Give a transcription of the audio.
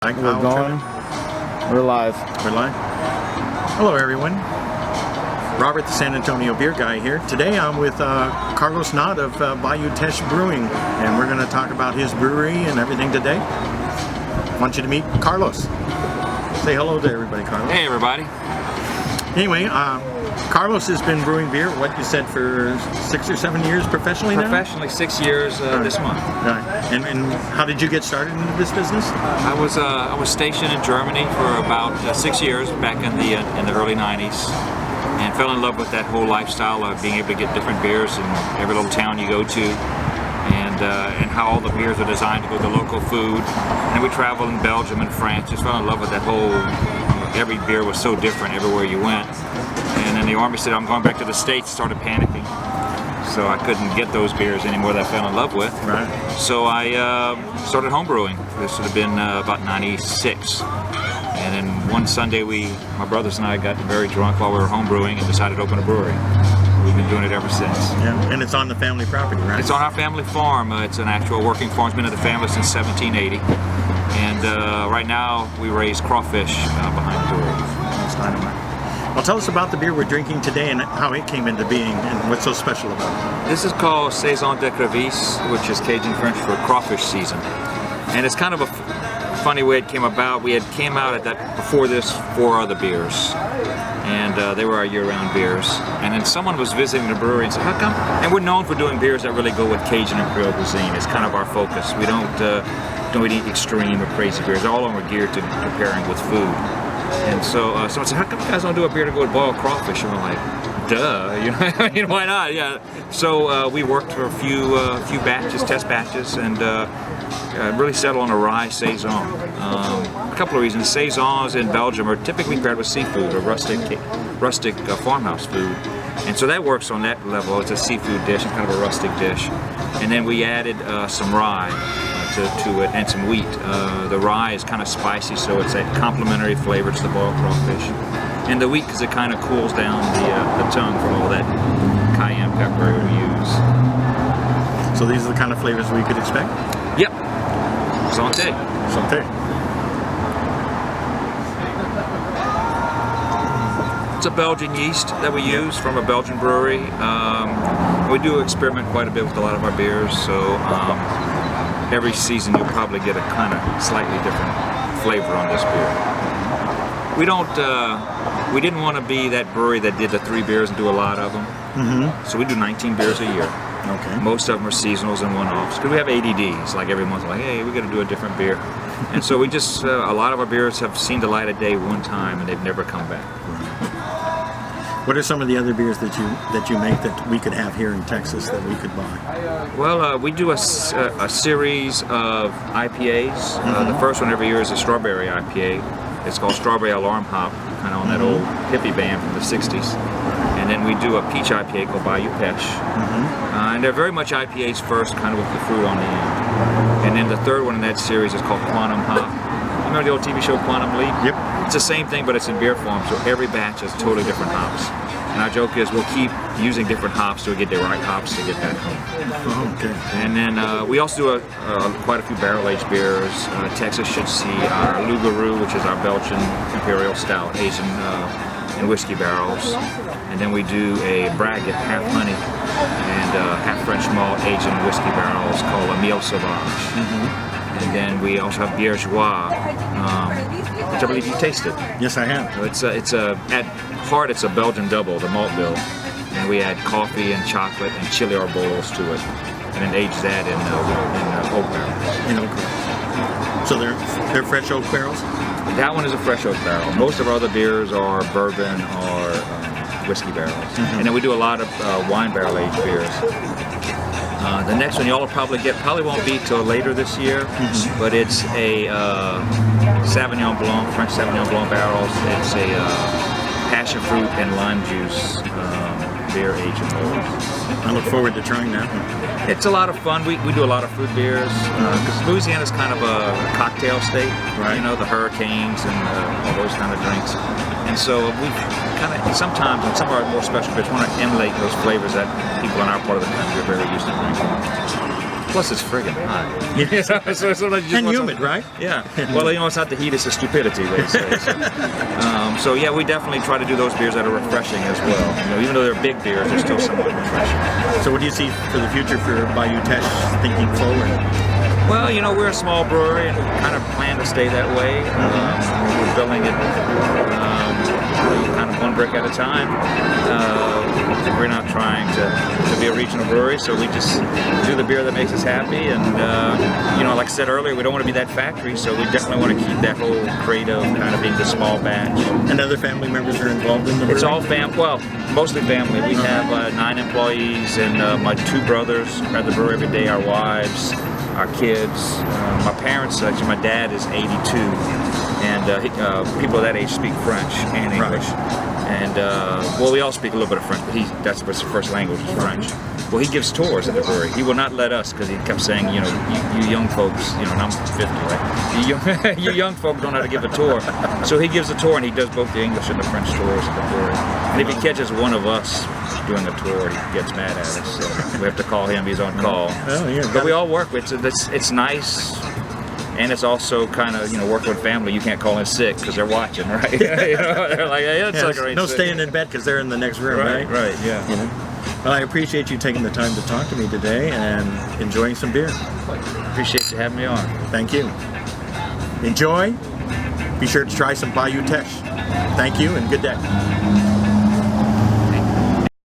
We're going. We're live. We're live. Hello, everyone. Robert, the San Antonio beer guy here. Today I'm with Carlos Knott of BayouTeche Brewing, and we're going to talk about his brewery and everything today. I want you to meet Carlos. Say hello to everybody, Carlos. Hey, everybody. Anyway, Carlos has been brewing beer, what you said, for 6 or 7 years professionally now? Professionally, 6 years this month. Right. And how did you get started into this business? I was stationed in Germany for about 6 years back in the early 90s, and fell in love with that whole lifestyle of being able to get different beers in every little town you go to, and how all the beers are designed to go to local food. And we traveled in Belgium and France. Just fell in love with that whole. Every beer was so different everywhere you went. And then the Army said, I'm going back to the States, started panicking. So I couldn't get those beers anymore that I fell in love with. Right. So I started homebrewing. This would have been about 96. And then one Sunday, my brothers and I got very drunk while we were homebrewing and decided to open a brewery. We've been doing it ever since. Yeah, and it's on the family property, right? It's on our family farm. It's an actual working farm. It's been in the family since 1780. And right now, we raise crawfish behind the brewery. That's dynamite. Well, tell us about the beer we're drinking today and how it came into being and what's so special about it. This is called Saison de Crevice, which is Cajun French for crawfish season. And it's kind of a funny way it came about. We had came out at that before this 4 other beers, and they were our year-round beers. And then someone was visiting the brewery and said, "How come?" And we're known for doing beers that really go with Cajun and Creole cuisine. It's kind of our focus. We don't eat extreme or crazy beers. All of them are geared to pairing with food. And so someone said, "How come you guys don't do a beer to go with boiled crawfish?" And we're like, "Duh, you know, why not?" Yeah. So we worked for a few batches, test batches, and really settled on a rye saison. A couple of reasons. Saisons in Belgium are typically paired with seafood or rustic farmhouse food, and so that works on that level. It's a seafood dish, and kind of a rustic dish. And then we added some rye to it and some wheat. The rye is kind of spicy, so it's a complementary flavor to the boiled crawfish. And the wheat, because it kind of cools down the tongue from all that cayenne pepper we use. So these are the kind of flavors we could expect? Yep. Santé. Santé. It's a Belgian yeast that we use from a Belgian brewery. We do experiment quite a bit with a lot of our beers, so every season you'll probably get a kind of slightly different flavor on this beer. We didn't want to be that brewery that did the 3 beers and do a lot of them. Mm-hmm. So we do 19 beers a year. Okay. Most of them are seasonals and one-offs. Because we have ADDs, like every month, like, hey, we got to do a different beer. And so we just, a lot of our beers have seen the light of day one time and they've never come back. What are some of the other beers that you make that we could have here in Texas that we could buy? Well, we do a series of IPAs. Mm-hmm. The first one every year is a strawberry IPA. It's called Strawberry Alarm Hop, kind of on that old hippie band from the 60s. And then we do a peach IPA called BayouTeche. Mm-hmm. And they're very much IPAs first, kind of with the fruit on the end. And then the third one in that series is called Quantum Hop. You remember the old TV show Quantum Leap? Yep. It's the same thing, but it's in beer form, so every batch has totally different hops. And our joke is we'll keep using different hops so we get the right hops to get that home. Oh, okay. And then we also do quite a few barrel-aged beers. Texas should see our Loup-Garou, which is our Belgian Imperial Stout, aged in whiskey barrels. And then we do a Braggot, half honey and half French malt, aged in whiskey barrels, called a Miel Sauvage. Mm-hmm. And then we also have Bière Joie, which I believe you tasted. Yes, I have. So it's at heart, it's a Belgian double, the malt bill. And we add coffee and chocolate and chili arbola's to it. And then age that in oak barrels. In oak barrels. So they're fresh oak barrels? That one is a fresh oak barrel. Most of our other beers are bourbon or whiskey barrels. Mm-hmm. And then we do a lot of wine barrel aged beers. The next one y'all will probably won't be till later this year, but it's a Sauvignon Blanc, French Sauvignon Blanc barrels. It's a passion fruit and lime juice beer aged in oak. I look forward to trying that one. It's a lot of fun. We do a lot of fruit beers because Louisiana is kind of a cocktail state, right? You know, the hurricanes and all those kind of drinks. And so we kind of, sometimes in some of our more special beers, want to emulate those flavors that people in our part of the country are very used to drinking. Plus, it's friggin' hot. Yeah. So And humid, right? Yeah. Well, it's not the heat; it's the stupidity, they say. So yeah, we definitely try to do those beers that are refreshing as well. Even though they're big beers, they're still somewhat refreshing. So what do you see for the future for BayouTeche thinking forward? Well, we're a small brewery and we kind of plan to stay that way. We're building it kind of one brick at a time. We're not trying to be a regional brewery, so we just do the beer that makes us happy. And like I said earlier, we don't want to be that factory, so we definitely want to keep that whole creative kind of being the small batch. And other family members are involved in the brewery? It's all mostly family. We have 9 employees, and my 2 brothers are at the brewery every day, our wives, our kids. My parents, actually my dad is 82, and people of that age speak French and English. Right. And we all speak a little bit of French, but that's his first language is French. Well, he gives tours at the brewery. He will not let us, because he kept saying, you young folks, and I'm 50, right? You young folks don't know how to give a tour. So he gives a tour, and he does both the English and the French tours at the brewery. And if he catches one of us doing a tour, he gets mad at us. So we have to call him. He's on call. Oh, yeah. But we all work with it. It's nice. And it's also kind of, working with family. You can't call in sick because they're watching, right? They're like, hey, that's not great. No staying in bed because they're in the next room, right? Right, yeah. Well, I appreciate you taking the time to talk to me today and enjoying some beer. Appreciate you having me on. Thank you. Enjoy. Be sure to try some BayouTeche. Thank you and good day.